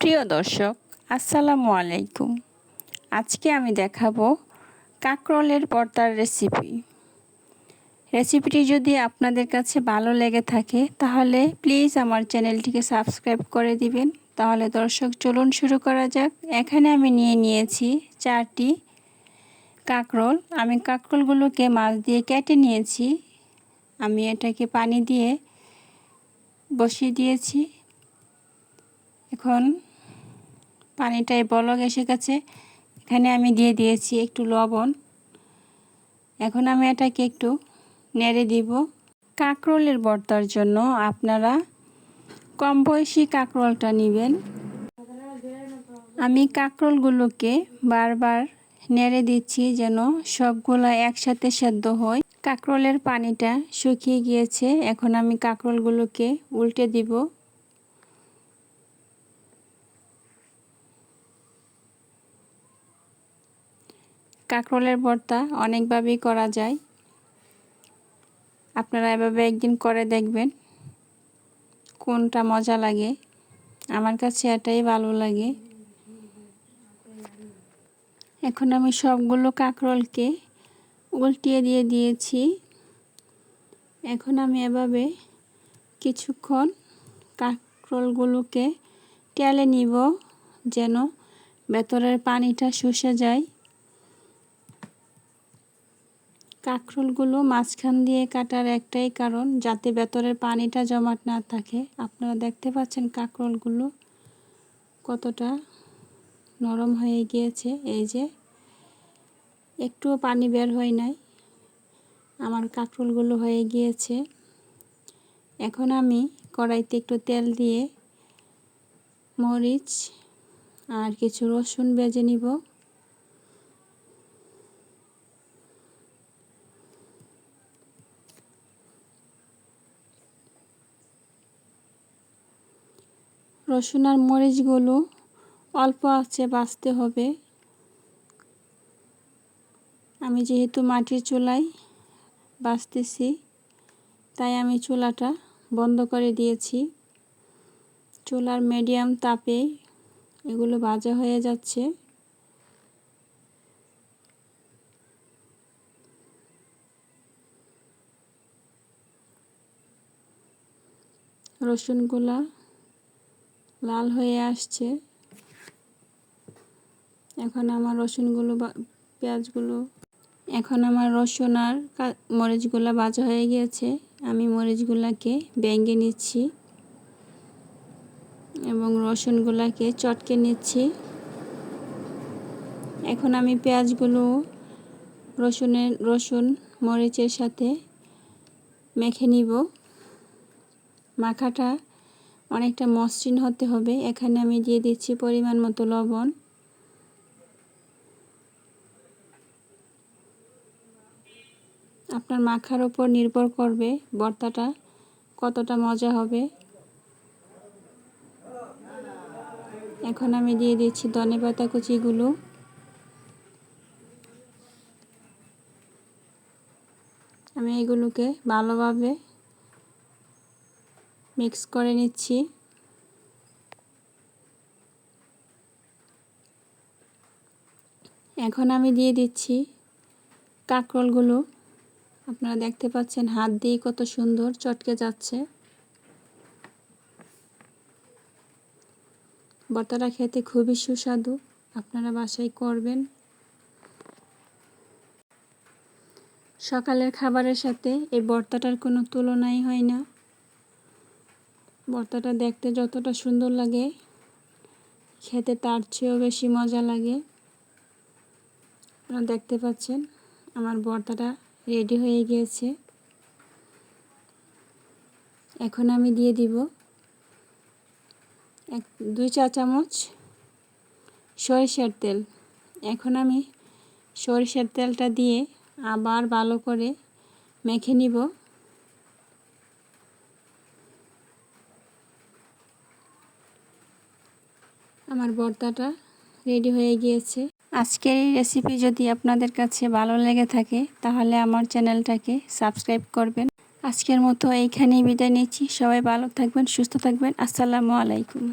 প্রিয় দর্শক, আসসালামু আলাইকুম। আজকে আমি দেখাবো কাঁকরোলের ভর্তার রেসিপিটি যদি আপনাদের কাছে ভালো লেগে থাকে তাহলে প্লিজ আমার চ্যানেলটিকে সাবস্ক্রাইব করে দিবেন। তাহলে দর্শক চলুন শুরু করা যাক। এখানে আমি নিয়েছি 4টি কাঁকরোল। আমি কাঁকরোলগুলোকে মাছ দিয়ে কেটে নিয়েছি। আমি এটাকে পানি দিয়ে বসিয়ে দিয়েছি। এখন পানিটায় বলক এসে গেছে। এখানে আমি দিয়ে দিয়েছি একটু লবণ। এখন আমি এটাকে একটু নেড়ে দিব। কাঁকরোলের ভর্তার জন্য আপনারা কম বয়সী কাঁকরোলটা নেবেন। আমি কাঁকরোলগুলোকে বারবার নেড়ে দিচ্ছি যেন সবগুলা একসাথে সেদ্ধ হয়। কাঁকরোলের পানিটা শুকিয়ে গিয়েছে। এখন আমি কাঁকরোলগুলোকে উল্টে দিব। কাঁকরোলের ভর্তা অনেকভাবেই করা যায়। আপনারা এভাবে একদিন করে দেখবেন কোনটা মজা লাগে। আমার কাছে এটাই ভালো লাগে। এখন আমি সবগুলো কাঁকরোলকে উল্টিয়ে দিয়েছি। এখন আমি এভাবে কিছুক্ষণ কাঁকরোলগুলোকে টেলে নিব যেন ভেতরের পানিটা শুষে যায়। কাঁকরোলগুলো মাঝখান দিয়ে কাটার একটাই কারণ যাতে ভেতরের পানিটা জমাট না থাকে। আপনারা দেখতে পাচ্ছেন কাঁকরোলগুলো কতটা নরম হয়ে গিয়েছে। এই যে একটুও পানি বের হয় নাই, আমার কাঁকরোলগুলো হয়ে গিয়েছে। এখন আমি কড়াইতে একটু তেল দিয়ে মরিচ আর কিছু রসুন ভেজে নিব। রসুন আর মরিচগুলো অল্প আঁচে ভাজতে হবে। আমি যেহেতু মাটির চুলায় ভাজতেছি তাই আমি চুলাটা বন্ধ করে দিয়েছি। চুলার মিডিয়াম তাপে এগুলো ভাজা হয়ে যাচ্ছে। রসুনগুলা লাল হয়ে আসছে। এখন আমার রসুন আর মরিচগুলা ভাজা হয়ে গিয়েছে। আমি মরিচগুলাকে ভেঙে নিচ্ছি এবং রসুনগুলাকে চটকে নিচ্ছি। এখন আমি পেঁয়াজগুলো রসুন মরিচের সাথে মেখে নিব। মাখাটা অনেকটা মসৃণ হতে হবে। এখানে আমি দিয়ে দিচ্ছি পরিমাণ মতো লবণ। আপনার মাখার উপর নির্ভর করবে ভর্তাটা কতটা মজা হবে। এখন আমি দিয়ে দিচ্ছি ধনেপাতা কুচিগুলো। আমি এগুলোকে ভালোভাবে মিক্স করে নিচ্ছি। এখন আমি দিয়ে দিচ্ছি কাঁকরোলগুলো। আপনারা দেখতে পাচ্ছেন হাত দিয়ে কত সুন্দর চটকে যাচ্ছে। ভর্তাটা খেতে খুবই সুস্বাদু। আপনারা বাসায় করবেন। সকালের খাবারের সাথে এই ভর্তাটার কোনো তুলনাই হয় না। ভর্তাটা দেখতে যতটা সুন্দর লাগে খেতে তার চেয়েও বেশি মজা লাগে। আপনারা দেখতে পাচ্ছেন আমার ভর্তাটা রেডি হয়ে গিয়েছে। এখন আমি দিয়ে দিব 2 চা চামচ সরিষার তেল। এখন আমি সরিষার তেলটা দিয়ে আবার ভালো করে মেখে নিব। আমার ভর্তাটা রেডি হয়ে গিয়েছে। আজকের এই রেসিপি যদি আপনাদের কাছে ভালো লেগে থাকে তাহলে আমার চ্যানেলটাকে সাবস্ক্রাইব করবেন। আজকের মতো এইখানেই বিদায় নিচ্ছি। সবাই ভালো থাকবেন, সুস্থ থাকবেন। আসসালামু আলাইকুম।